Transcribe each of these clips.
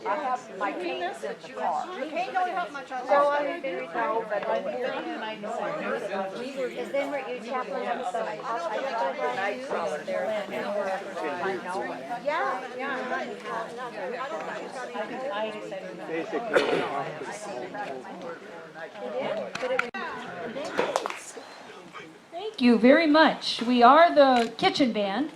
I have my canes in the car. The cane don't help much on So that. I didn't know, but I knew. Is then were you chaplain of the I tried the night over there and I know it. Yeah. Thank you very much. We are the Kitchen Band.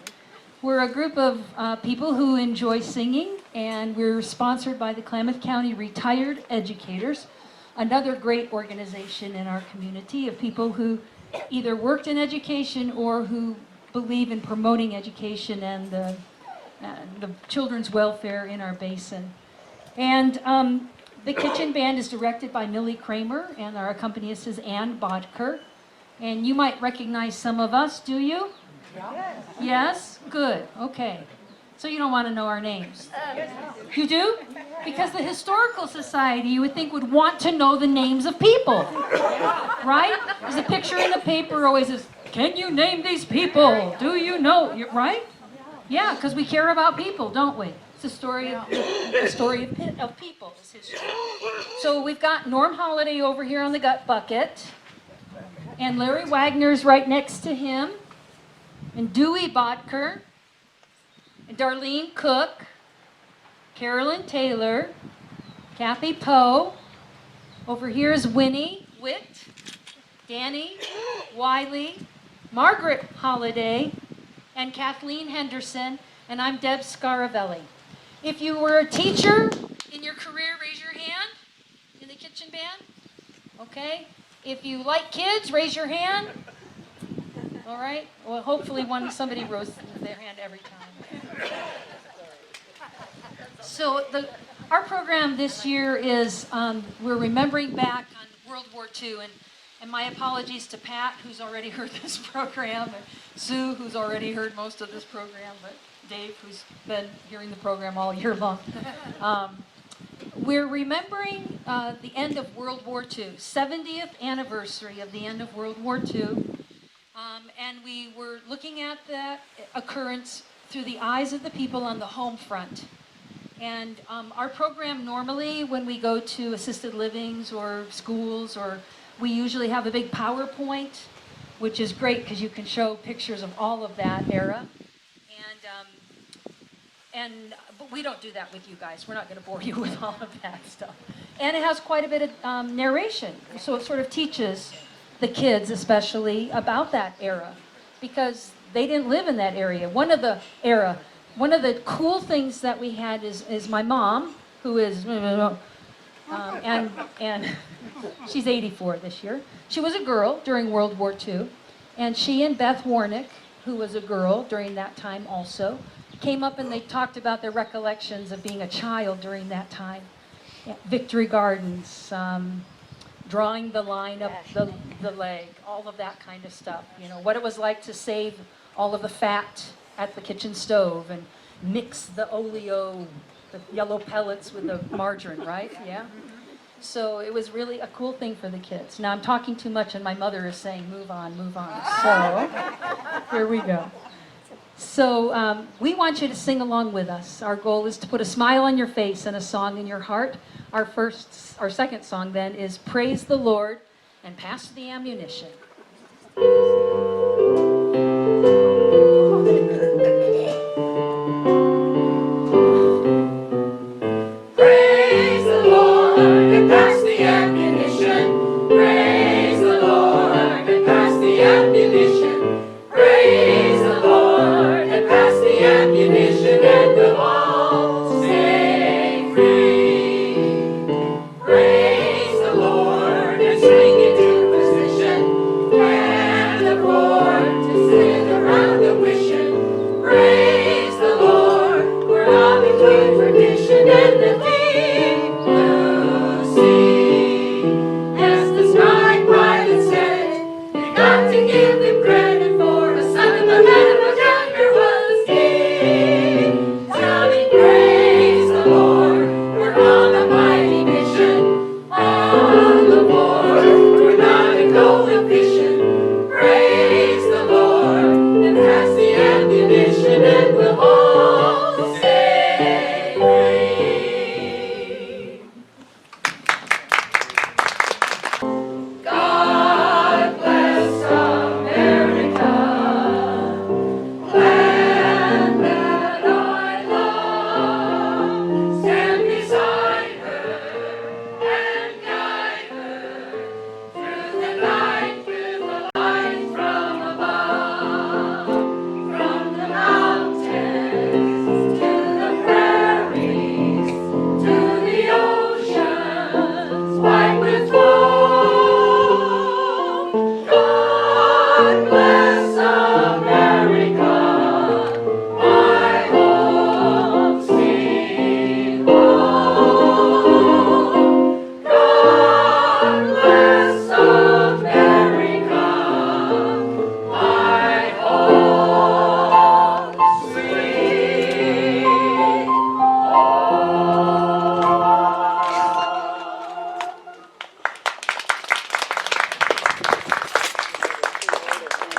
We're a group of people who enjoy singing, and we're sponsored by the Klamath County Retired Educators, another great organization in our community of people who either worked in education or who believe in promoting education and the children's welfare in our basin. And the Kitchen Band is directed by Millie Kramer, and our accompanist is Ann Bodker. And you might recognize some of us, do you? Yes? Good. Okay. So you don't want to know our names. You do? Because the Historical Society, you would think, would want to know the names of people. Right? There's a picture in the paper always says, can you name these people? Do you know? Right? Yeah, because we care about people, don't we? It's the story of people. It's history. So we've got Norm Holiday over here on the gut bucket. And Larry Wagner's right next to him. And Dewey Bodker. And Darlene Cook. Carolyn Taylor. Kathy Poe. Over here is Winnie Witt. Danny Wiley. Margaret Holiday. And Kathleen Henderson. And I'm Deb Scaravelli. If you were a teacher in your career, raise your hand in the Kitchen Band. Okay? If you like kids, raise your hand. All right? Well, hopefully somebody rose their hand every time. So our program this year is we're remembering back on World War II, and my apologies to Pat, who's already heard this program, and Sue, who's already heard most of this program, but Dave, who's been hearing the program all year long. We're remembering the end of World War II, 70th anniversary of the end of World War II. And we were looking at that occurrence through the eyes of the people on the home front. And our program normally, when we go to assisted livings or schools, we usually have a big PowerPoint, which is great because you can show pictures of all of that era. But we don't do that with you guys. We're not going to bore you with all of that stuff. And it has quite a bit of narration, so it sort of teaches the kids especially about that era because they didn't live in that area. One of the cool things that we had is my mom, who is and she's 84 this year. She was a girl during World War II, and she and Beth Warnick, who was a girl during that time also, came up and they talked about their recollections of being a child during that time. Yeah, Victory Gardens, drawing the line up the leg, all of that kind of stuff. You know, what it was like to save all of the fat at the kitchen stove and mix the oleo, the yellow pellets with the margarine, right? Yeah. So it was really a cool thing for the kids. Now I'm talking too much and my mother is saying, move on, move on. So here we go. So we want you to sing along with us. Our goal is to put a smile on your face and a song in your heart. Our second song then is Praise the Lord and Pass the Ammunition. Praise the Lord and pass the ammunition. Praise the Lord and pass the ammunition. Praise the Lord and pass the ammunition, and we'll all stay free. Praise the Lord and swing into position. And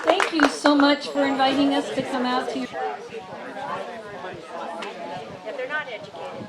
Thank you so much for inviting us to come out to your... If they're not educated,